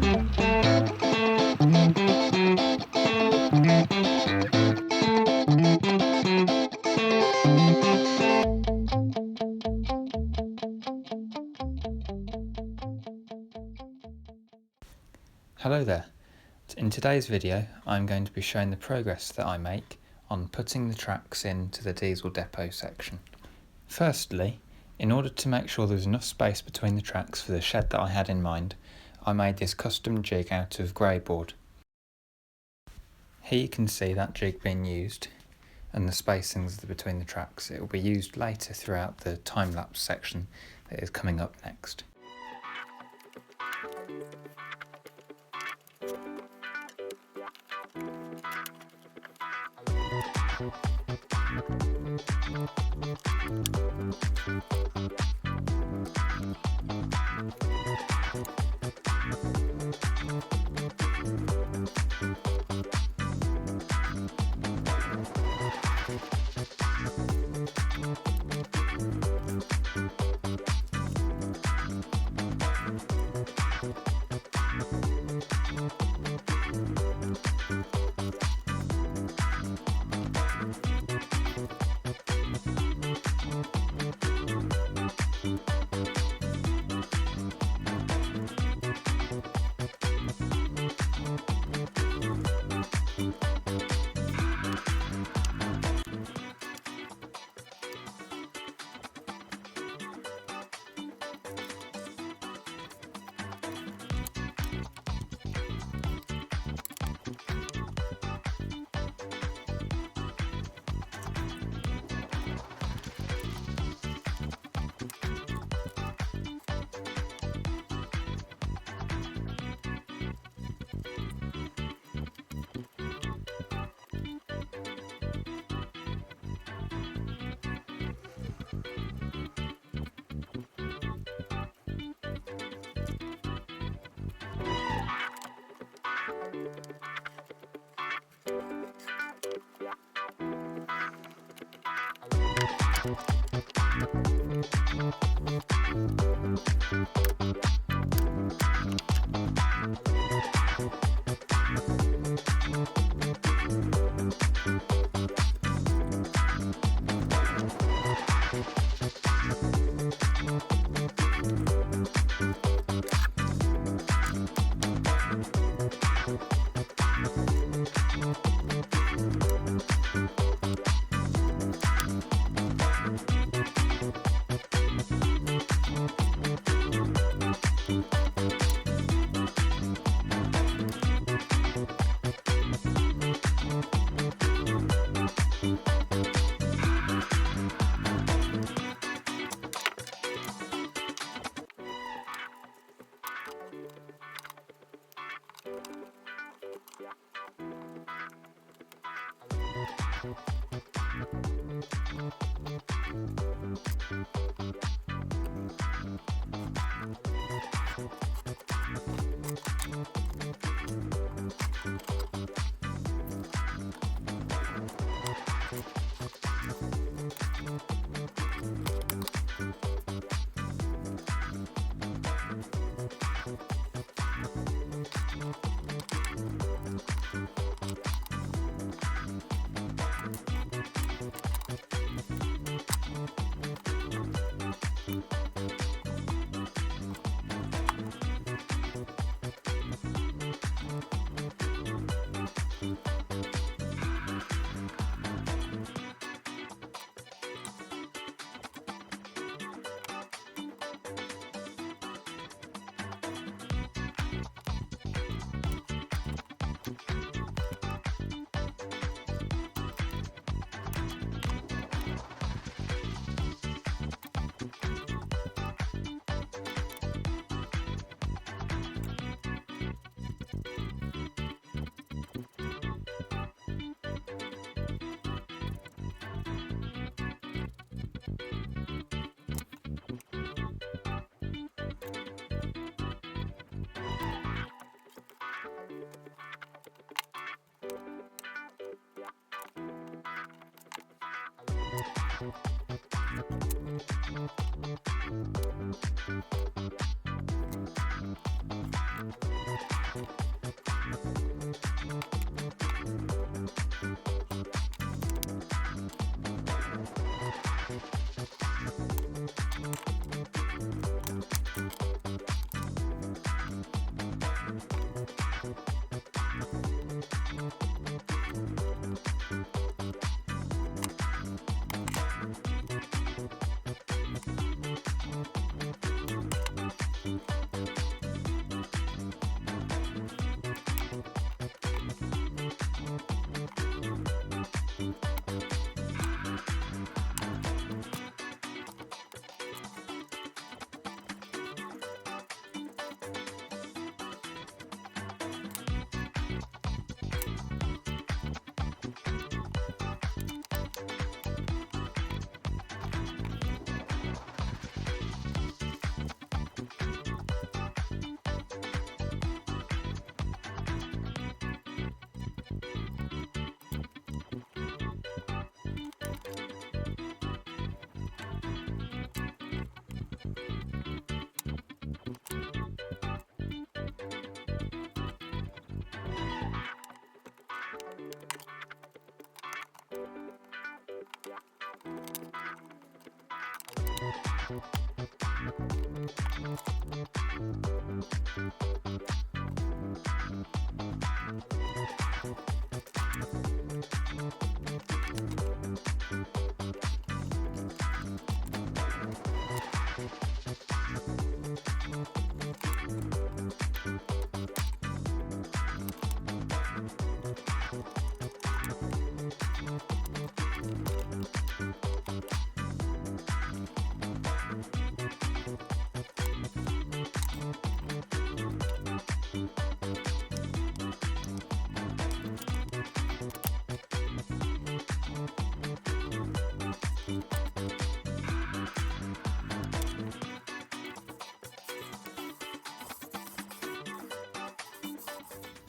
Hello there. In today's video I'm going to be showing the progress that I make on putting the tracks into the diesel depot section. Firstly, in order to make sure there's enough space between the tracks for the shed that I had in mind, I made this custom jig out of grey board. Here you can see that jig being used and the spacings between the tracks. It will be used later throughout the time-lapse section that is coming up next.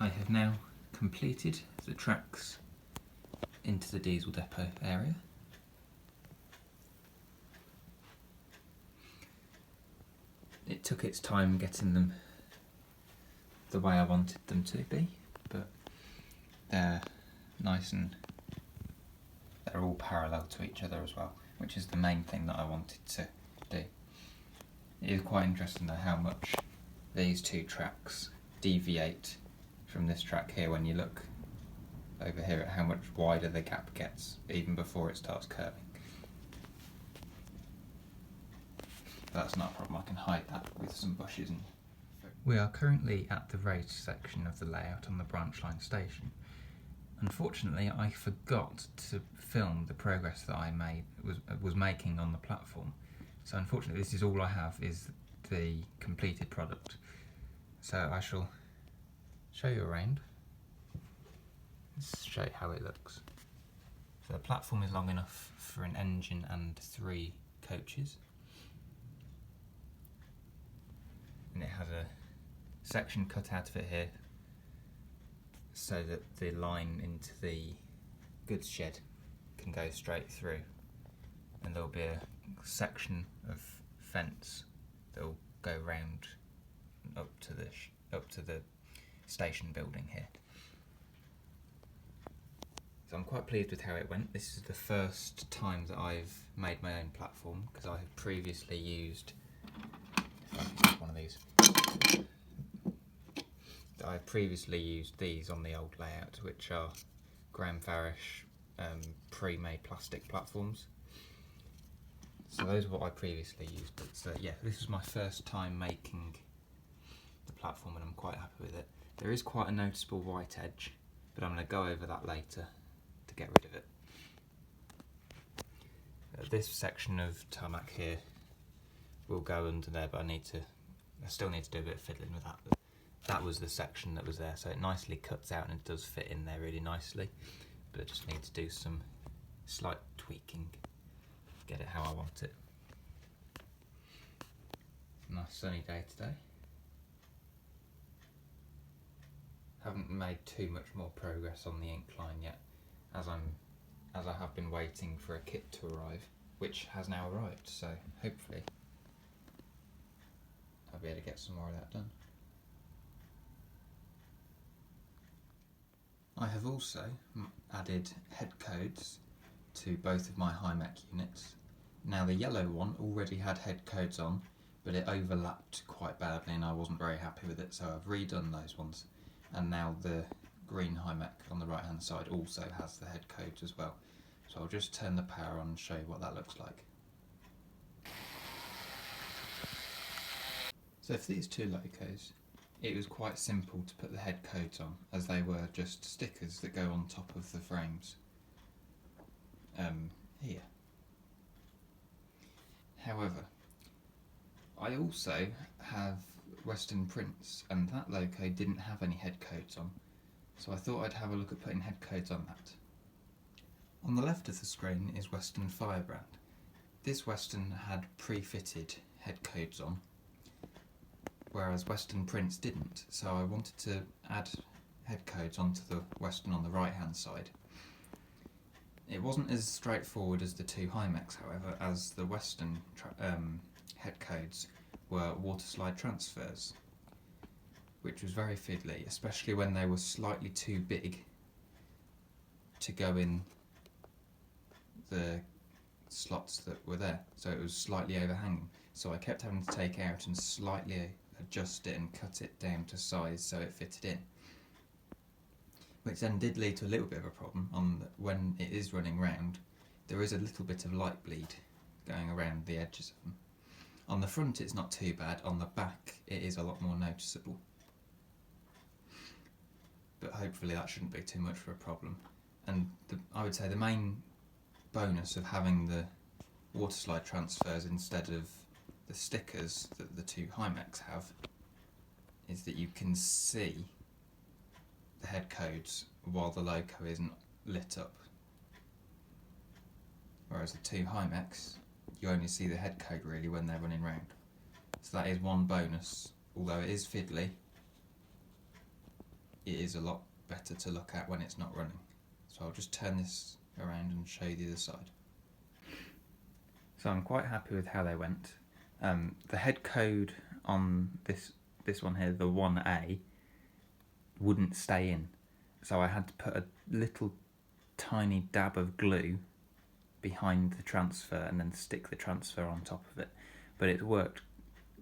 I have now completed the tracks into the diesel depot area. It took its time getting them the way I wanted them to be, but they're nice and they're all parallel to each other as well, which is the main thing that I wanted to do. It is quite interesting though how much these two tracks deviate from this track here when you look over here at how much wider the gap gets even before it starts curving. But that's not a problem, I can hide that with some bushes. We are currently at the raised section of the layout on the branch line station. Unfortunately, I forgot to film the progress that I was making on the platform. So unfortunately this is all I have, is the completed product. So I shall show you around. Let's show you how it looks. So the platform is long enough for an engine and 3 coaches. And it has a section cut out of it here so that the line into the goods shed can go straight through, and there'll be a section of fence that will go round up to the station building here. So I'm quite pleased with how it went. This is the first time that I've made my own platform, because I have previously used, if I can get one of these, I've previously used these on the old layout, which are Graham Farish pre-made plastic platforms. So those are what I previously used, but yeah, this was my first time making the platform and I'm quite happy with it. There is quite a noticeable white edge, but I'm going to go over that later to get rid of it. This section of tarmac here will go under there, but I still need to do a bit of fiddling with that. But that was the section that was there, so it nicely cuts out and it does fit in there really nicely, but I just need to do some slight tweaking, get it how I want it. Nice sunny day today. Haven't made too much more progress on the incline yet, as I have been waiting for a kit to arrive, which has now arrived, so hopefully I'll be able to get some more of that done. I have also added head codes to both of my HiMech units. Now the yellow one already had head codes on, but it overlapped quite badly and I wasn't very happy with it, so I've redone those ones. And now the green HiMech on the right hand side also has the head codes as well. So I'll just turn the power on and show you what that looks like. So for these two locos, it was quite simple to put the head codes on, as they were just stickers that go on top of the frames here. However, I also have Western Prince, and that loco didn't have any head codes on, so I thought I'd have a look at putting head codes on that. On the left of the screen is Western Firebrand. This Western had pre-fitted head codes on, whereas Western Prince didn't, so I wanted to add head codes onto the Western on the right hand side. It wasn't as straightforward as the two HiMechs, however, as the Western head codes were water slide transfers, which was very fiddly, especially when they were slightly too big to go in the slots that were there, so it was slightly overhanging. So I kept having to take out and slightly adjust it and cut it down to size so it fitted in. Which then did lead to a little bit of a problem when it is running round. There is a little bit of light bleed going around the edges of them. On the front it's not too bad, on the back it is a lot more noticeable. But hopefully that shouldn't be too much for a problem. And I would say the main bonus of having the water slide transfers instead of the stickers that the two Hymex have is that you can see the head codes while the loco isn't lit up. Whereas the two Hymex, you only see the head code really when they're running round. So that is one bonus. Although it is fiddly, it is a lot better to look at when it's not running. So I'll just turn this around and show you the other side. So I'm quite happy with how they went. The head code on this one here, the 1A, wouldn't stay in. So I had to put a little tiny dab of glue behind the transfer and then stick the transfer on top of it. But it worked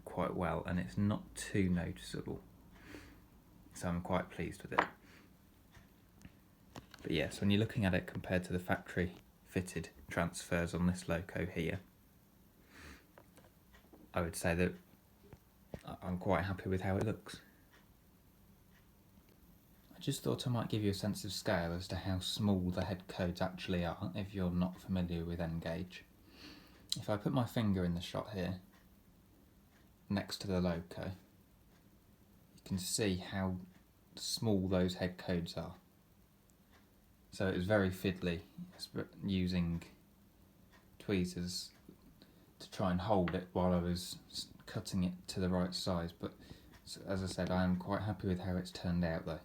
quite well and it's not too noticeable. So I'm quite pleased with it. But yes, when you're looking at it compared to the factory fitted transfers on this loco here, I would say that I'm quite happy with how it looks. I just thought I might give you a sense of scale as to how small the head codes actually are if you're not familiar with N-gauge. If I put my finger in the shot here, next to the loco, you can see how small those head codes are. So it was very fiddly using tweezers to try and hold it while I was cutting it to the right size, but as I said, I am quite happy with how it's turned out though.